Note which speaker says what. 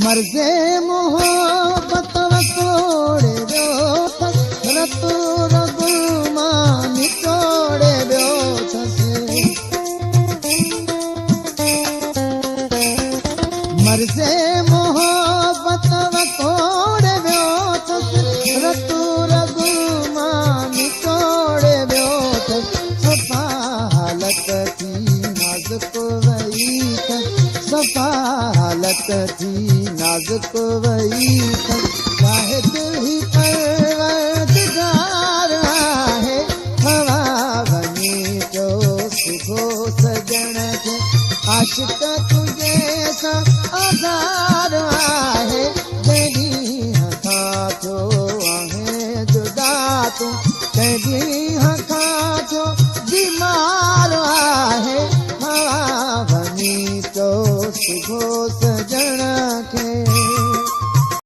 Speaker 1: मर्ज़े मोहब्बत वकोड़े वियो अथसि रतु रगुलमान निचोड़े वियो अथसि मर्ज़े मोहब्बत वकोड़े वियो अथसि रतु रगुलमान निचोड़े वियो अथसि सफ़ा हालत थी नाज़ुक वई सफ़ा हालत थी नाज़ुक वई शाहिद ही परवरदिगार आहे हवा वञे पियो सुबुह सजण खे आशिक तुंहिंजे सां आज़ार आहे जॾहिं खां थियो आहे जुदा तूं तॾहिं खां थियो बीमार आहे हवा वञे पियो सुबुह सजण